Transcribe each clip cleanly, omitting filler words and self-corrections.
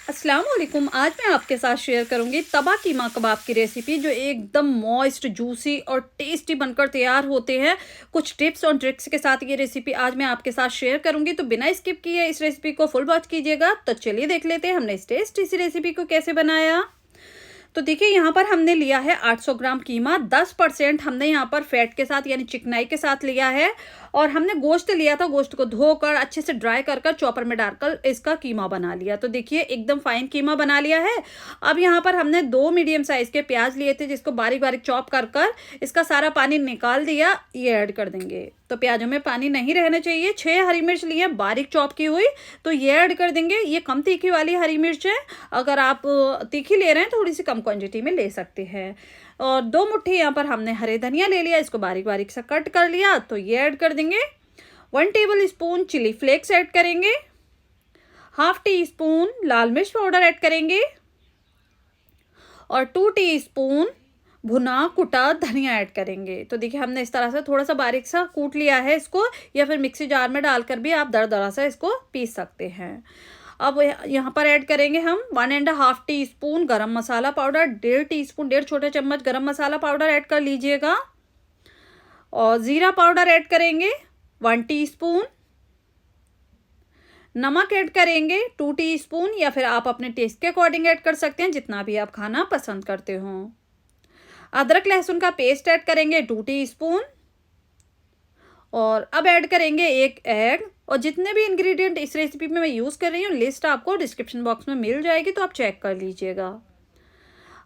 अस्सलाम वालेकुम। आज मैं आपके साथ शेयर करूंगी तवा कीमा कबाब की रेसिपी जो एकदम मॉइस्ट, जूसी और टेस्टी बनकर तैयार होते हैं। कुछ टिप्स और ट्रिक्स के साथ ये रेसिपी आज मैं आपके साथ शेयर करूंगी, तो बिना स्किप किए इस रेसिपी को फुल वॉच कीजिएगा। तो चलिए देख लेते हैं हमने इस टेस्टी सी रेसिपी को कैसे बनाया। तो देखिए यहाँ पर हमने लिया है 800 ग्राम कीमा। 10% हमने यहाँ पर फैट के साथ यानी चिकनाई के साथ लिया है। और हमने गोश्त लिया था, गोश्त को धोकर अच्छे से ड्राई कर कर चॉपर में डालकर इसका कीमा बना लिया। तो देखिए एकदम फाइन कीमा बना लिया है। अब यहाँ पर हमने 2 मीडियम साइज के प्याज लिए थे, जिसको बारीक बारीक चॉप कर कर इसका सारा पानी निकाल दिया। ये ऐड कर देंगे, तो प्याजों में पानी नहीं रहना चाहिए। 6 हरी मिर्च लिए बारीक चॉप की हुई, तो ये ऐड कर देंगे। ये कम तीखी वाली हरी मिर्च है, अगर आप तीखी ले रहे हैं थोड़ी सी कम क्वांटिटी में ले सकते हैं। और 2 मुट्ठी यहाँ पर हमने हरे धनिया ले लिया, इसको बारीक बारीक सा कट कर लिया, तो ये ऐड कर देंगे। 1 tablespoon chilli flakes add करेंगे। हाफ टी स्पून लाल मिर्च पाउडर ऐड करेंगे और 2 टीस्पून भुना कुटा धनिया ऐड करेंगे। तो देखिए हमने इस तरह से थोड़ा सा बारीक सा कूट लिया है इसको, या फिर मिक्सी जार में डालकर भी आप दरदरा सा इसको पीस सकते हैं। अब यहाँ पर ऐड करेंगे हम 1.5 टीस्पून गरम मसाला पाउडर, 1.5 छोटे चम्मच गरम मसाला पाउडर ऐड कर लीजिएगा। और जीरा पाउडर ऐड करेंगे 1 टीस्पून। नमक ऐड करेंगे 2 टीस्पून, या फिर आप अपने टेस्ट के अकॉर्डिंग ऐड कर सकते हैं, जितना भी आप खाना पसंद करते हो। अदरक लहसुन का पेस्ट ऐड करेंगे 2 टीस्पून। और अब ऐड करेंगे 1 एग। और जितने भी इंग्रेडिएंट इस रेसिपी में मैं यूज़ कर रही हूँ, लिस्ट आपको डिस्क्रिप्शन बॉक्स में मिल जाएगी, तो आप चेक कर लीजिएगा।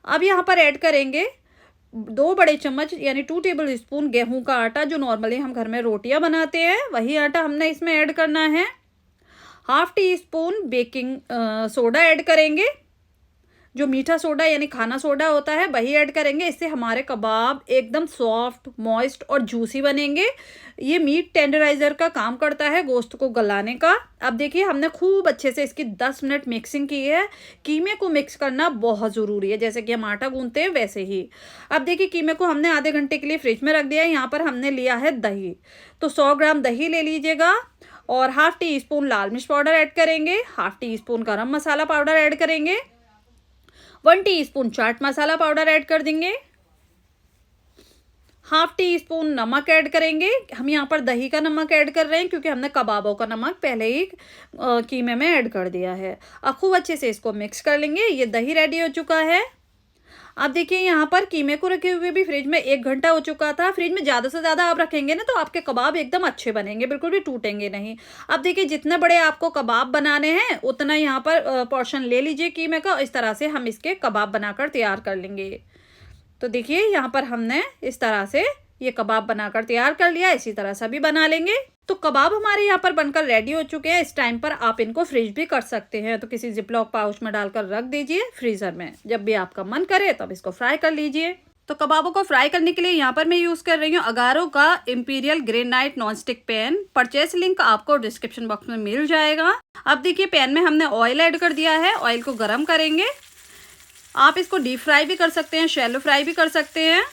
अब यहाँ पर ऐड करेंगे 2 बड़े चम्मच यानी 2 टेबल स्पून गेहूं का आटा, जो नॉर्मली हम घर में रोटियां बनाते हैं, वही आटा हमने इसमें ऐड करना है। Half tea spoon baking soda add करेंगे, जो मीठा सोडा यानी खाना सोडा होता है वही ऐड करेंगे। इससे हमारे कबाब एकदम सॉफ्ट, मॉइस्ट और जूसी बनेंगे। ये मीट टेंडराइजर का काम करता है, गोश्त को गलाने का। अब देखिए हमने खूब अच्छे से इसकी 10 मिनट मिक्सिंग की है। कीमे को मिक्स करना बहुत ज़रूरी है, जैसे कि हम आटा गूंथते हैं वैसे ही। अब देखिए कीमे को हमने आधे घंटे के लिए फ्रिज में रख दिया है। यहाँ पर हमने लिया है दही, तो 100 ग्राम दही ले लीजिएगा। और हाफ टी स्पून लाल मिर्च पाउडर ऐड करेंगे, हाफ टी स्पून गरम मसाला पाउडर ऐड करेंगे, 1 teaspoon chaat masala powder add कर देंगे, हाफ टी स्पून नमक ऐड करेंगे। हम यहाँ पर दही का नमक ऐड कर रहे हैं, क्योंकि हमने कबाबों का नमक पहले ही कीमे में ऐड कर दिया है। अब खूब अच्छे से इसको मिक्स कर लेंगे। ये दही रेडी हो चुका है। अब देखिए यहाँ पर कीमे को रखे हुए भी फ्रिज में 1 घंटा हो चुका था। फ्रिज में ज़्यादा से ज़्यादा आप रखेंगे ना, तो आपके कबाब एकदम अच्छे बनेंगे, बिल्कुल भी टूटेंगे नहीं। अब देखिए जितने बड़े आपको कबाब बनाने हैं उतना यहाँ पर पोर्शन ले लीजिए कीमे का। इस तरह से हम इसके कबाब बनाकर तैयार कर लेंगे। तो देखिए यहाँ पर हमने इस तरह से ये कबाब बनाकर तैयार कर लिया। इसी तरह से भी बना लेंगे। तो कबाब हमारे यहाँ पर बनकर रेडी हो चुके हैं। इस टाइम पर आप इनको फ्रीज भी कर सकते हैं, तो किसी जिपलॉक पाउच में डालकर रख दीजिए फ्रीजर में। जब भी आपका मन करे तब इसको फ्राई कर लीजिए। तो कबाबों को फ्राई करने के लिए यहाँ पर मैं यूज़ कर रही हूँ अगारो का imperial granite nonstick pan. Purchase link आपको डिस्क्रिप्शन बॉक्स में मिल जाएगा। अब देखिए पैन में हमने ऑयल ऐड कर दिया है। ऑयल को गर्म करेंगे। आप इसको डीप फ्राई भी कर सकते हैं, शैलो फ्राई भी कर सकते हैं।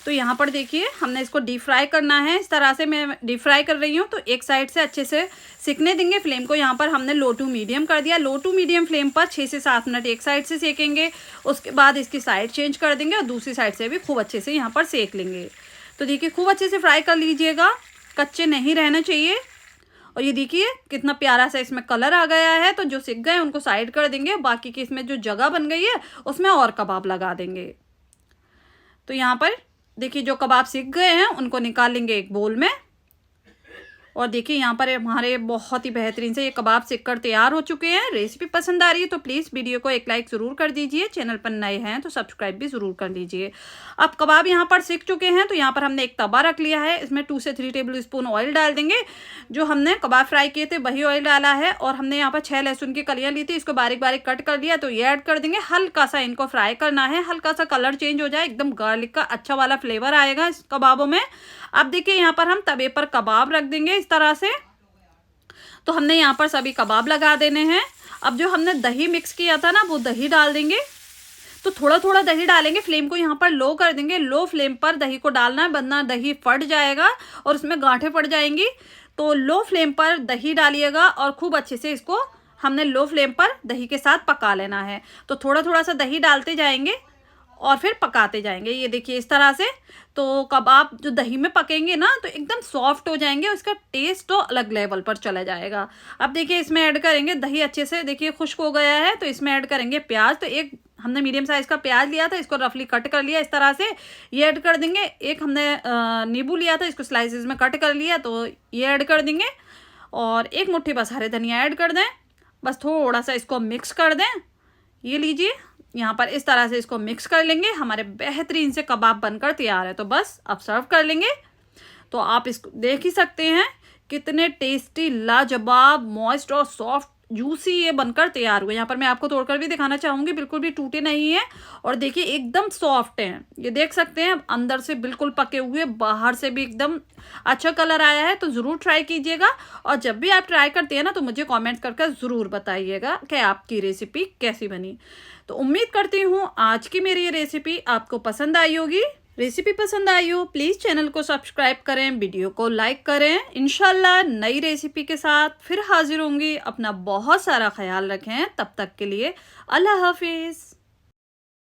तो यहाँ पर देखिए हमने इसको डीप फ्राई करना है। इस तरह से मैं डीप फ्राई कर रही हूँ। तो एक साइड से अच्छे से सिकने देंगे। फ्लेम को यहाँ पर हमने लो टू मीडियम कर दिया। लो टू मीडियम फ्लेम पर 6 से 7 मिनट एक साइड से सेकेंगे। उसके बाद इसकी साइड चेंज कर देंगे और दूसरी साइड से भी खूब अच्छे से यहाँ पर सेक लेंगे। तो देखिए खूब अच्छे से फ्राई कर लीजिएगा, कच्चे नहीं रहना चाहिए। और ये देखिए कितना प्यारा सा इसमें कलर आ गया है। तो जो सिक गए उनको साइड कर देंगे, बाकी की इसमें जो जगह बन गई है उसमें और कबाब लगा देंगे। तो यहाँ पर देखिए जो कबाब सिक गए हैं उनको निकाल लेंगे एक बोल में। और देखिए यहाँ पर हमारे बहुत ही बेहतरीन से ये कबाब सिक कर तैयार हो चुके हैं। रेसिपी पसंद आ रही है तो प्लीज़ वीडियो को एक लाइक ज़रूर कर दीजिए। चैनल पर नए हैं तो सब्सक्राइब भी ज़रूर कर लीजिए। अब कबाब यहाँ पर सिक चुके हैं, तो यहाँ पर हमने एक तवा रख लिया है। इसमें 2 से 3 टेबल स्पून ऑयल डाल देंगे। जो हमने कबाब फ्राई किए थे वही ऑयल डाला है। और हमने यहाँ पर 6 लहसुन की कलियाँ ली थी, इसको बारीक बारीक कट कर लिया, तो ये ऐड कर देंगे। हल्का सा इनको फ्राई करना है, हल्का सा कलर चेंज हो जाए, एकदम गार्लिक का अच्छा वाला फ्लेवर आएगा इस कबाबों में। अब देखिए यहाँ पर हम तवे पर कबाब रख देंगे इस तरह से। तो हमने यहाँ पर सभी कबाब लगा देने हैं। अब जो हमने दही मिक्स किया था ना, वो दही डाल देंगे। तो थोड़ा थोड़ा दही डालेंगे। फ्लेम को यहाँ पर लो कर देंगे। लो फ्लेम पर दही को डालना है, वरना दही फट जाएगा और उसमें गांठें पड़ जाएंगी। तो लो फ्लेम पर दही डालिएगा और खूब अच्छे से इसको हमने लो फ्लेम पर दही के साथ पका लेना है। तो थोड़ा थोड़ा सा दही डालते जाएंगे और फिर पकाते जाएंगे। ये देखिए इस तरह से। तो कबाब जो दही में पकेंगे ना तो एकदम सॉफ्ट हो जाएंगे, उसका टेस्ट तो अलग लेवल पर चला जाएगा। अब देखिए इसमें ऐड करेंगे, दही अच्छे से देखिए खुश्क हो गया है, तो इसमें ऐड करेंगे प्याज। तो एक हमने मीडियम साइज का प्याज लिया था, इसको रफली कट कर लिया इस तरह से, ये ऐड कर देंगे। एक हमने नींबू लिया था, इसको स्लाइसेस में कट कर लिया, तो ये ऐड कर देंगे। और एक मुट्ठी बस हरे धनिया ऐड कर दें। बस थोड़ा सा इसको मिक्स कर दें। ये लीजिए यहाँ पर इस तरह से इसको मिक्स कर लेंगे। हमारे बेहतरीन से कबाब बनकर तैयार है। तो बस अब सर्व कर लेंगे। तो आप इसको देख ही सकते हैं कितने टेस्टी, लाजवाब, मॉइस्ट और सॉफ्ट जूसी ये बनकर तैयार हुए। यहाँ पर मैं आपको तोड़कर भी दिखाना चाहूँगी, बिल्कुल भी टूटे नहीं है। और देखिए एकदम सॉफ्ट हैं, ये देख सकते हैं, अंदर से बिल्कुल पके हुए, बाहर से भी एकदम अच्छा कलर आया है। तो ज़रूर ट्राई कीजिएगा। और जब भी आप ट्राई करते हैं ना तो मुझे कमेंट करके ज़रूर बताइएगा कि आपकी रेसिपी कैसी बनी। तो उम्मीद करती हूँ आज की मेरी ये रेसिपी आपको पसंद आई होगी। रेसिपी पसंद आई हो प्लीज़ चैनल को सब्सक्राइब करें, वीडियो को लाइक करें। इंशाल्लाह नई रेसिपी के साथ फिर हाजिर होंगी। अपना बहुत सारा ख्याल रखें। तब तक के लिए अल्लाह हाफिज़।